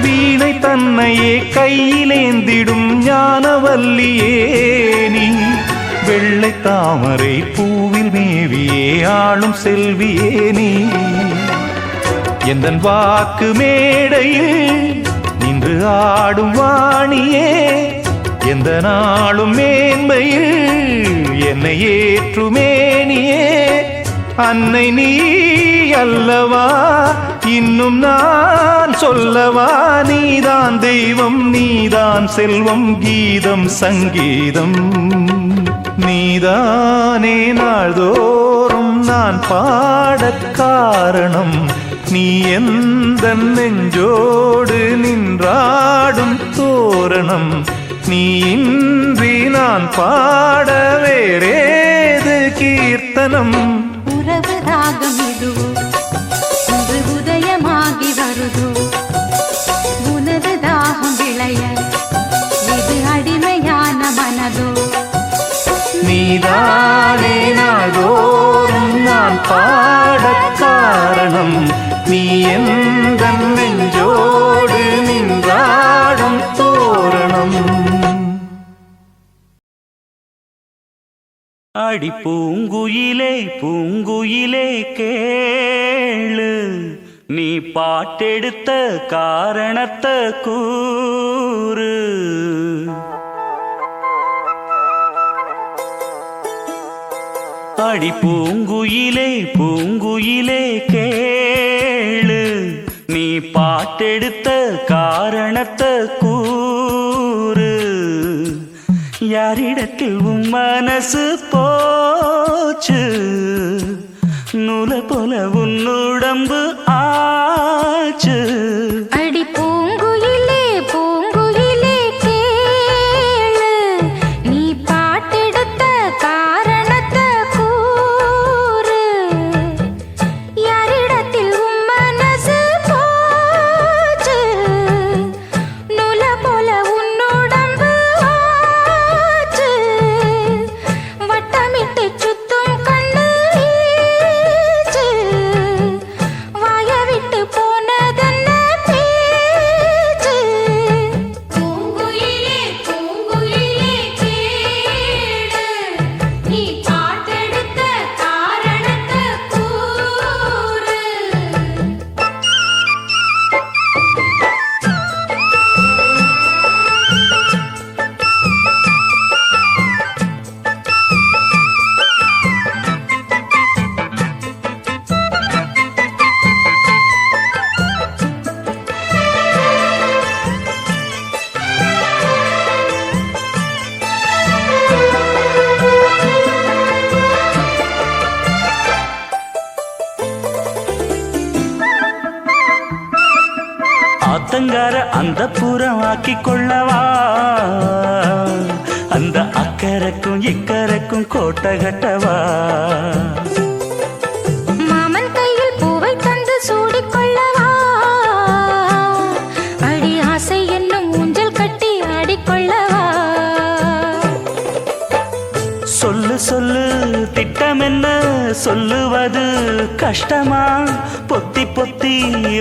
வீணை தன்னையே கையிலேந்திடும் ஞானவல்லியே நீ வெள்ளை தாமரை பூவில் மேவியே ஆளும் செல்வியே நீ எந்தன் வாக்கு மேடையில் நின்று ஆடும் வாணியே எந்த நாளும் மேன்மையில் என்னை ஏற்றுமேனியே அன்னை நீ அல்லவா இன்னும் நான் சொல்லவா நீதான் தெய்வம் நீதான் செல்வம் கீதம் சங்கீதம் நீதானே நாள்தோறும் நான் பாடக் காரணம் நீ எந்த நெஞ்சோடு நின்றாடும் தோரணம் நீ இன்றி நான் பாட வேறேது கீர்த்தனம் உறவு ராகம் இதுவோ இன்று உதயமாகி வருதோ உனது தாகம் விளைய இது அடிமையான மனதோ நீதானே நாள்தோறும் நான் பாடக் காரணம் நீ எந்த நெஞ்சோடு நின்றாடும் தோரணம் அடி பூங்குயிலே பூங்குயிலே கேளு நீ பாட்டெடுத்த காரணத்தை கூறு அடி பூங்குயிலே பூங்குயிலே கேளு நீ பாட்டெடுத்த காரணத்தை கூறு யாரிடத்தில் உன் மனசு போச்சு நூலை போல உன் உடம்பு ஆச்சு அடி பூங்குயிலே பூங்குயிலே கேளு நீ பாட்டெடுத்த காரணத்தை கூறு யாரிடத்தில் உன் மனசு போச்சு நூலை போல உன் உடம்பு ஆச்சு வட்டமிட்டு சுத்தும் கண்ணு வீச்சு வாய விட்டு போனதென்ன பேச்சு பூங்குயிலே பூங்குயிலே கேளு நீ பாட்டெடுத்த காரணத்தை கூறு ஆத்தங்கார அந்த புறம் ஆக்கி கொள்ளவா அந்த அக்கறைக்கும் இக்கரைக்கும் கோட்டை கட்டவா மாமன் கையில் பூவை தந்து சூடிக்கொள்ளவா அடி ஆசை என்னும் ஊஞ்சல் கட்டி ஆடிக்கொள்ளவா சொல்லு சொல்லு திட்டம் என்ன சொல்லுவது கஷ்டமா பொத்தி பொத்தி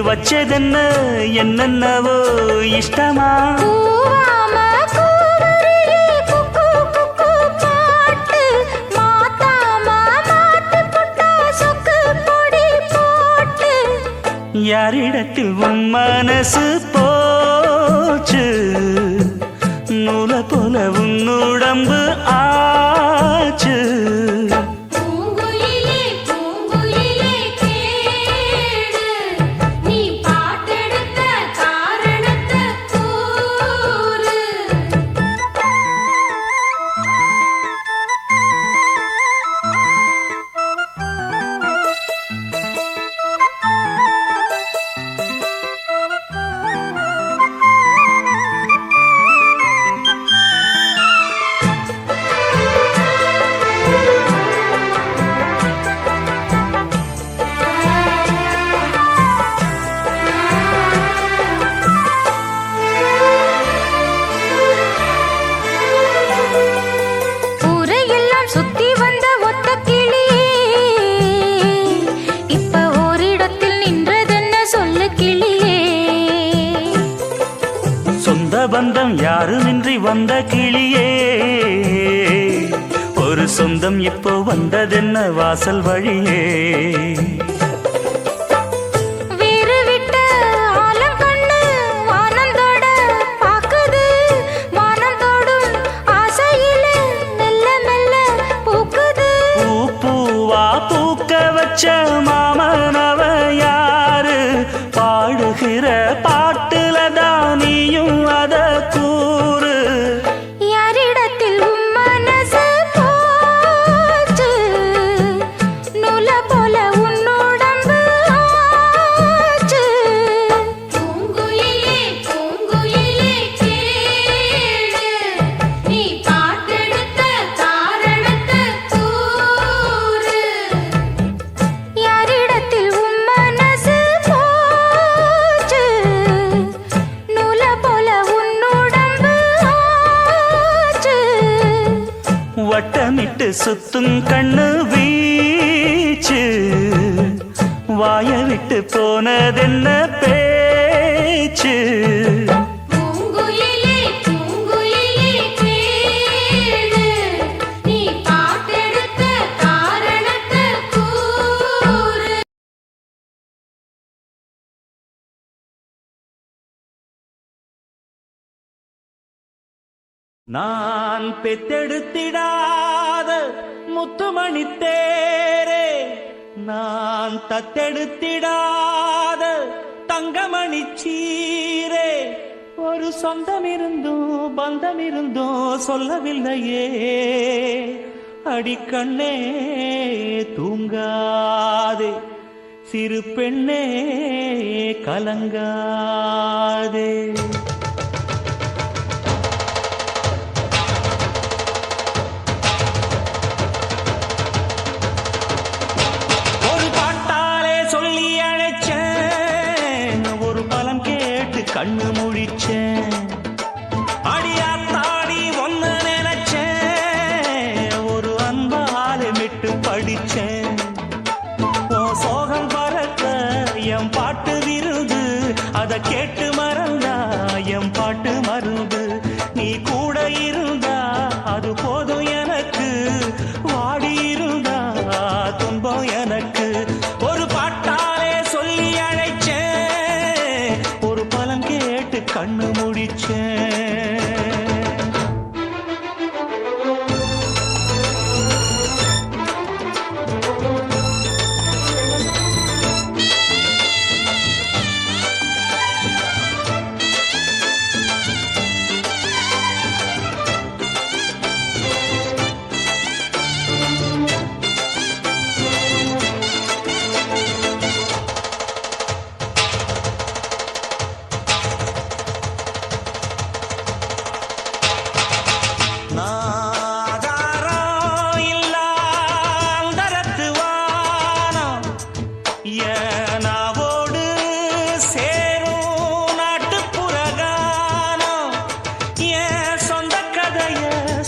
வச்சதென்ன என்னென்னவோ இஷ்டமா பூவாம கூவருளி குக்கு குக்கு பாட்டு மாத்தாம மாட்டு புட்டா சொக்கு பொடி போட்டு யாரிடத்தில் உன் மனசு போச்சு நூலை போல உன் உடம்பு ஆச்சு பூங்குயிலே பூங்குயிலே கேளு நீ பாட்டெடுத்த காரணத்தை கூறு சொந்த பந்தம் யாருமின்றி வந்த கிளியே, ஒரு சொந்தம் இப்போ வந்ததென்ன வாசல் வழியே. வீறு விட்ட ஆலம் கண்ணு வானந்தோட பாக்குது, வானந்தோடும் ஆசையில மெல்ல மெல்ல பூக்குது. பூ பூவா பூக்க வச்ச மாமனவ யாரு, பாடுகிற பாட்டுல தானியும் அத கூறு. யாரிடத்தில் உன் மனசு போச்சு, நூல போல உன் உடம்பு ஆச்சு. பூங்குயிலே பூங்குயிலே கேளு, நீ பாட்டெடுத்த காரணத்தை கூறு. யாரிடத்தில் உன் மனசு போச்சு, நூல போல உன் உடம்பு ஆச்சு. வட்டமிட்டு சுத்தும் கண்ணு வீச்சு, வாய விட்டு போனதென்ன பேச்சு. பூங்குயிலே பூங்குயிலே கேளு, நீ பாட்டெடுத்த காரணத்தை கூறு. நான் பெத்தெடுத்திடாத முத்துமணி தேரே, நான் தத்தெடுத்திடாத தங்கமணி சீரே, ஒரு சொந்தம் இருந்தும் பந்தம் இருந்தும் சொல்லவில்லையே. அடிக்கண்ணே தூங்காதே, சிறு பெண்ணே கலங்காதே. கண்ணு முழிச்சேன், அடியாத்தாடி ஒன்ன நினைச்சேன், ஒரு அன்பால விட்டு படிச்சேன். ஓ சோகம் பறக்க என் பாட்டு விருது, அத கேட்டு மறந்தா என் பாட்டு மருந்து. நீ கூட இருந்தா அது போதும் எனக்கு, வாடி இருந்தா துன்பம் எனக்கு. ஒரு பாட்டாலே சொல்லி அழைச்சேன், ஒரு பலம் கேட்டு கண்ணு முடிச்சேன்.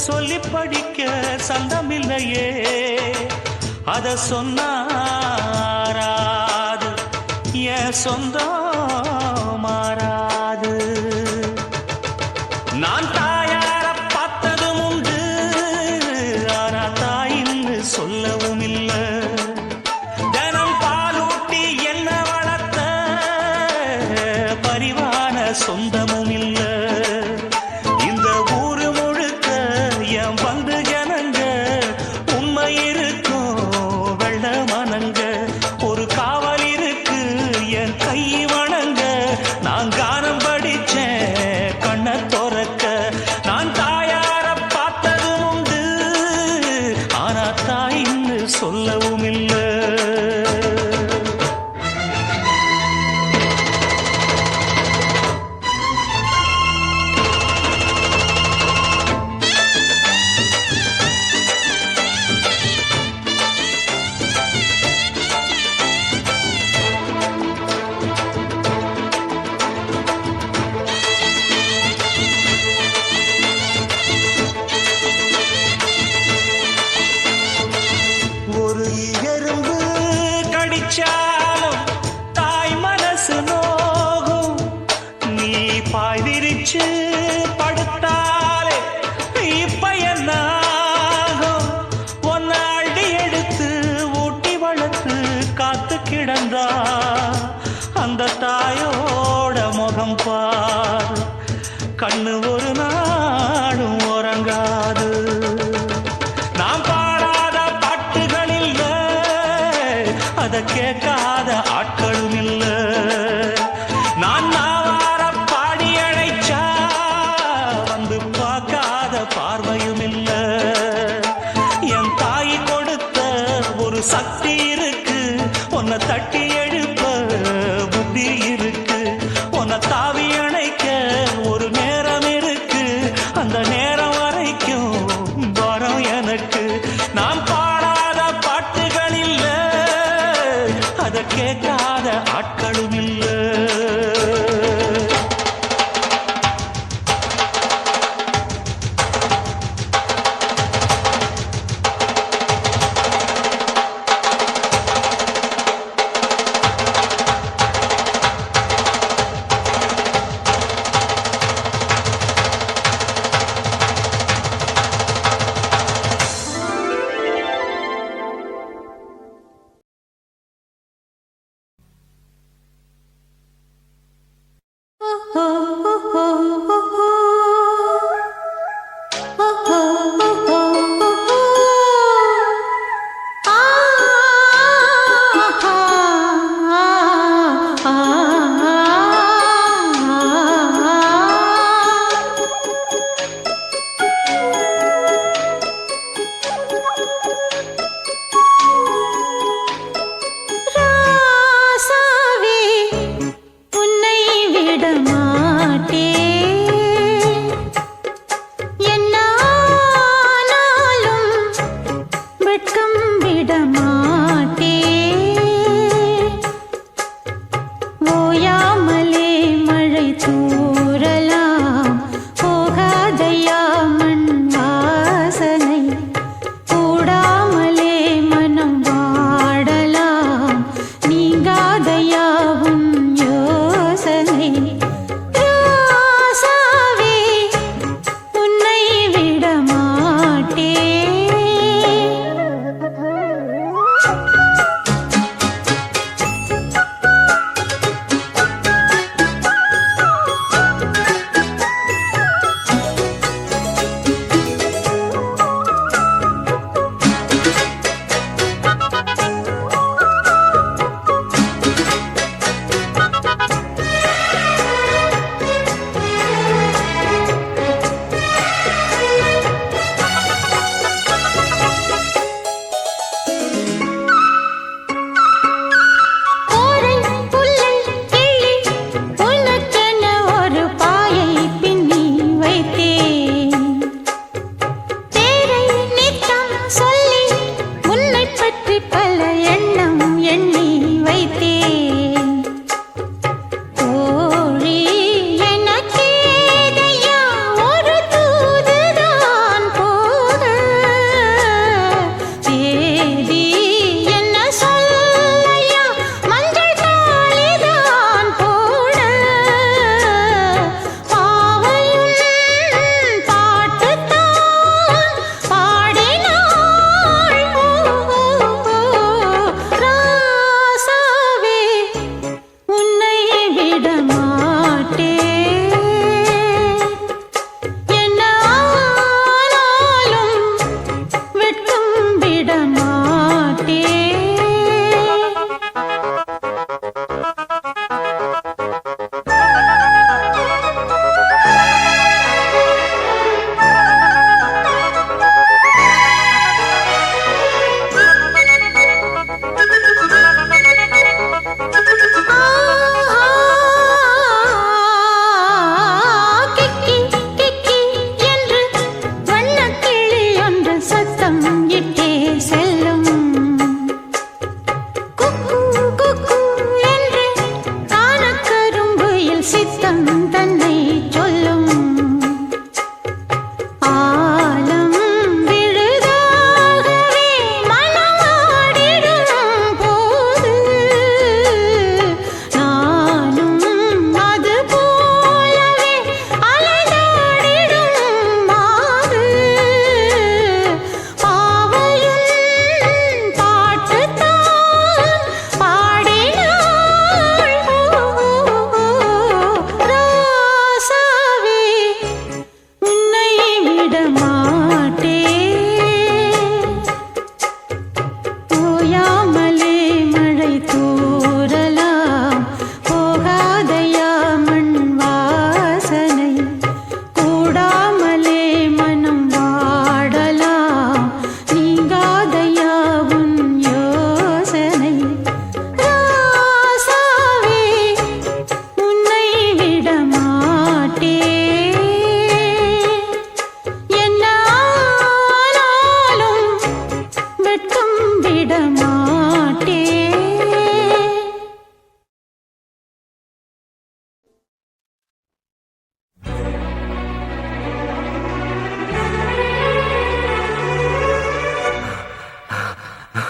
சொல்லி படிக்க சந்தமில்லையே, அத சொன்னாராது என் சொந்தம் மாறாது. நான் தாயார பார்த்ததும் உண்டு, ஆனா தாயின்னு சொல்லவும் இல்லை. தினம் பாலூட்டி என்ன வளர்த்த பரிவான சொந்தமும் இல்லை. இந்த ஊரு முழுக்க என் பந்து ஜனங்க, உண்மை இருக்கும் வெள்ள மனங்க. ஒரு காவல் இருக்கு என் கை பாய் விரிச்சு படுத்தாலே இப்ப என்ன ஆகும்? ஒன்ன அடி எடுத்து ஊட்டி வளர்த்து காத்து கிடந்தா அந்த தாயோட முகம் பார் கண்ணு ஒரு நாடும் உறங்காது. நாம் பாடாத பாட்டுகள் இல்ல, அத கேட்காத ஆட்களும் இல்ல. நான் நாவார பாடி அழைச்சா வந்து பார்க்காத பார்வையும் இல்ல. என் தாய் கொடுத்த ஒரு சக்தி இருக்கு, உன்னை தட்டி எழுப்ப புத்தி இருக்கு. உன்னை தாவி அணைக்க ஒரு நேரம் இருக்கு, அந்த நேரம் வரைக்கும் வரம் எனக்கு. நாம் பாடாத பாட்டுகள் இல்ல, அத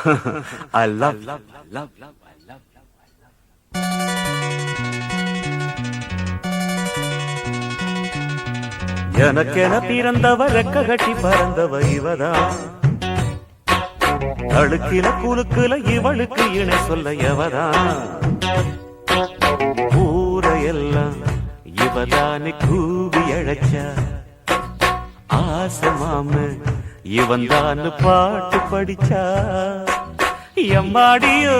I love, love, love, love. எனக்கென பிறந்தவ ரெக்க கட்டி பறந்தவ இவதான் அழுக்கில குலுக்குல இவளுக்கு இணை சொல்ல எவதான் ஊரையெல்லாம் இவதானே கூவி அழைச்சா ஆசை மாம இவன் தான் பாட்டு படிச்சா எம்மாடியோ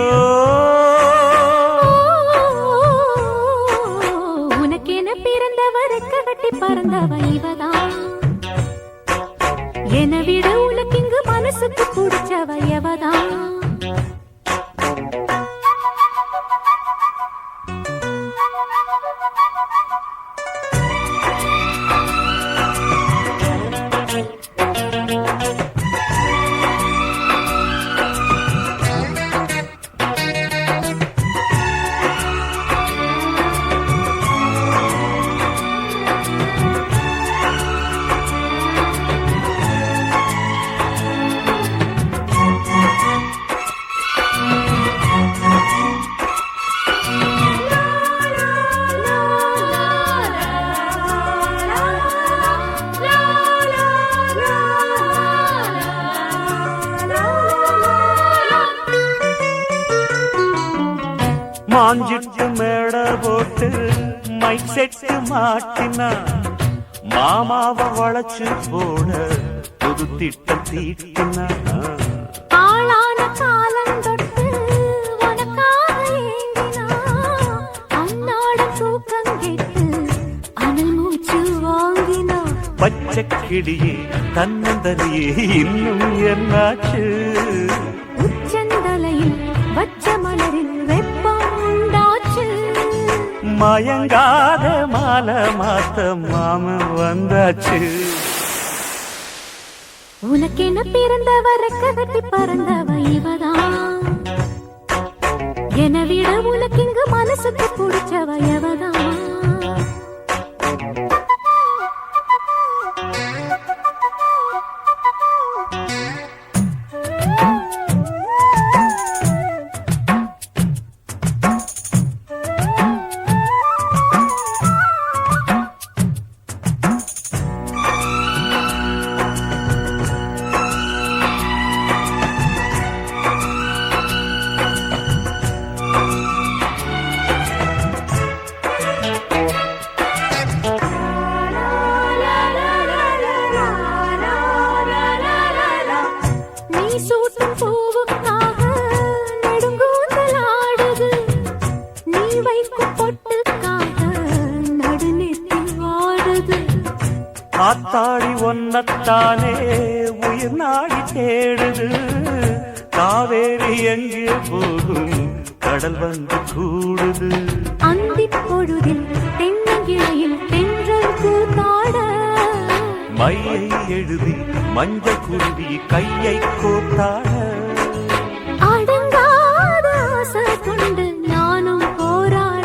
உனக்கென பிறந்தவருக்கு கட்டி பறந்தவ இவதான் என விட உனக்கு இங்கு மனசுக்கு பிடிச்சவ எவதான் மாஞ்சிட்டு மேட போட்டு மைக் செட்டு மாட்டினா மாமாவ வளைச்சு போட புது திட்டம் தீட்டினா ஆளான காலம் தொட்டு உனக்காக ஏங்கினா அன்னாட தூக்கம் கேட்டு அனல் மூச்சு வாங்கினா பச்சை கிளியே தன்னந்தனியே இன்னும் என்னாச்சு உச்சந்தலையில் வச்ச மலரில் வெப்பம் உண்டாச்சு மயங்காத மாலை மாத்த மாமன் வந்தாச்சு உனக்கென பிறந்தவருக்கு கட்டி பறந்தவ இவதான் என விட உனக்கு இங்கு மனசுக்கு பிடிச்சவ எவதான் சூட்டும் பூவுக்காக நெடுங்கூந்தல் ஆடுது நீ வைக்கும் பொட்டுக்காக நடுநெத்தி வாடுது ஆத்தாடி ஒன்னத்தானே உயிர் நாடி தேடுது காவேரி எங்கே போகும் கடல் வந்து கூடுது அந்திப் பொழுதில் தென்னங்கிளையில் தென்றல் கூத்தாட மையை எழுதி மஞ்சள் குருவி கையை கோத்தாட அடங்காத ஆசை கொண்டு நானும் போராட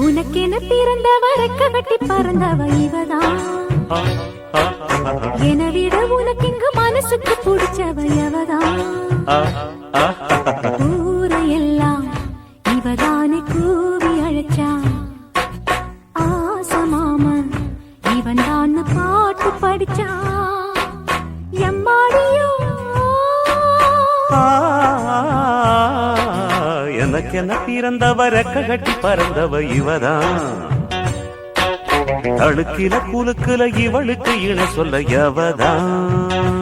உனக்கென பிறந்தவருக்கு கட்டி பறந்தவ இவதான் என விட உனக்கு இங்கு மனசுக்கு பிடிச்சவ எவதான் ஊரையெல்லாம் இவதானே கூவி அழைச்சா ஆசை மாமன் இவன் தான் பாட்டு படிச்சா எம்மாடியோ எனக்கென பிறந்தவ ரெக்க கட்டி பறந்தவ இவதான் அழுக்கில குலுக்குல இவளுக்கு இணை சொல்ல எவதான்